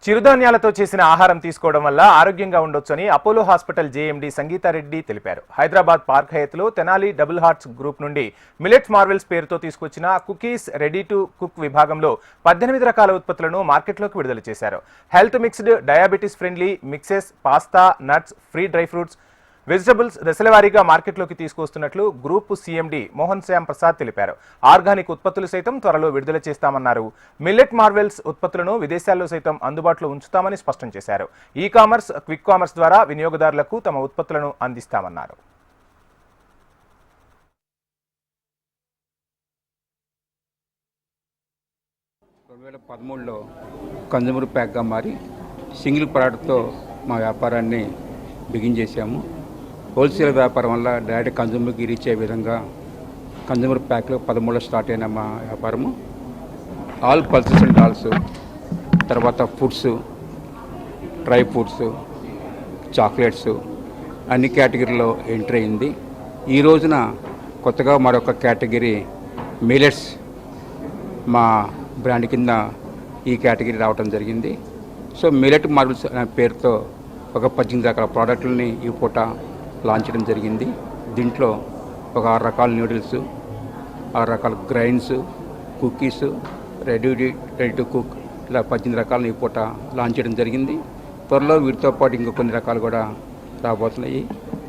చిరుధాన్యాలతో చేసిన ఆహారం తీసుకోవడం వల్ల ఆరోగ్యంగా ఉండొచ్చని అపోలో హాస్పిటల్ జేఎండీ సంగీతారెడ్డి తెలిపారు. Hyderabad park హయత్లో Tenali double hearts group నుండి మిల్లెట్స్ మార్వెల్స్ పేరుతో తీసుకొచ్చిన కుకీస్ రెడీ టు కుక్ విభాగంలో 18 రకాల ఉత్పత్తులను మార్కెట్లోకి విడుదల చేశారు. Health mixed, diabetes friendly mixes, pasta, nuts, free dry fruits, vegetables దశలవారీగా మార్కెట్లోకి తీసుకొస్తున్నట్లు గ్రూప్ సీఎండీ మోహన్ శ్యామ్ ప్రసాద్ తెలిపారు. ఆర్గానిక్ ఉత్పత్తులు సైతం త్వరలో విడుదల చేస్తామన్నారు. మిల్లెట్ మార్వెల్స్ ఉత్పత్తులను విదేశాల్లో సైతం అందుబాటులో ఉంచుతామని స్పష్టం చేశారు. ఈ కామర్స్, క్విక్ కామర్స్ ద్వారా వినియోగదారులకు తమ ఉత్పత్తులను అందిస్తామన్నారు. 2013లో కన్జ్యూమర్ ప్యాక్గా మారి సింగిల్ ప్రోడక్ట్తో మా వ్యాపారాన్ని బిగిన్ చేశాము. హోల్సేల్ వ్యాపారం వల్ల డైరెక్ట్ కన్జ్యూమర్కి రీచ్ అయ్యే విధంగా కన్జ్యూమర్ ప్యాక్లో 13లో స్టార్ట్ అయిన మా వ్యాపారము ఆల్ పల్సెస్ అండ్ డాల్స్, తర్వాత ఫుడ్స్, డ్రై ఫ్రూట్స్, చాక్లెట్స్ అన్ని కేటగిరీలో ఎంట్రీ అయింది. ఈ రోజున కొత్తగా మరొక కేటగిరీ మిల్లెట్స్ మా బ్రాండ్ కింద ఈ కేటగిరీ రావడం జరిగింది. సో మిల్లెట్ మార్వెల్స్ అనే పేరుతో ఒక 18 రకాల ప్రోడక్ట్లని ఈ పూట లాంచ్ చేయడం జరిగింది. దీంట్లో ఒక 6 రకాల న్యూడిల్స్, 6 రకాల grains, cookies, ready to cook, ఇలా 18 రకాలను ఈ పూట లాంచ్ చేయడం జరిగింది. త్వరలో వీటితో పాటు ఇంకా కొన్ని రకాలు కూడా రాబోతున్నాయి.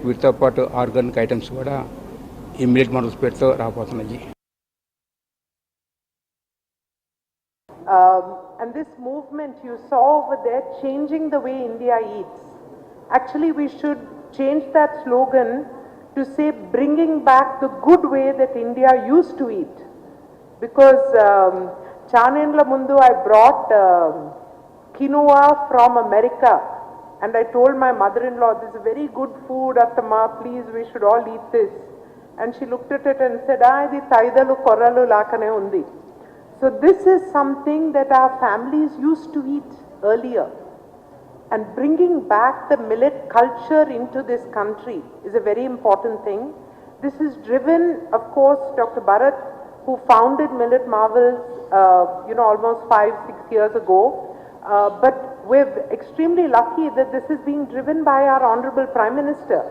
వీటితో పాటు ఆర్గానిక్ ఐటమ్స్ కూడా ఈ మిల్లెట్ మార్వెల్స్ పేరుతో రాబోతున్నాయి. And this movement you saw over there, changing the way India eats. Actually, we should change that slogan to say bringing back the good way that India used to eat. Because Chanenla Mundu, I brought quinoa from America, and I told my mother-in-law, this is very good food, Attama, please, we should all eat this. And she looked at it and said, idi taidalu korralu lakane undi. So this is something that our families used to eat earlier, and bringing back the millet culture into this country is a very important thing. This is driven, of course, Dr. Bharat, who founded Millet Marvels, almost 5-6 years ago. But we're extremely lucky that this is being driven by our Honorable Prime Minister.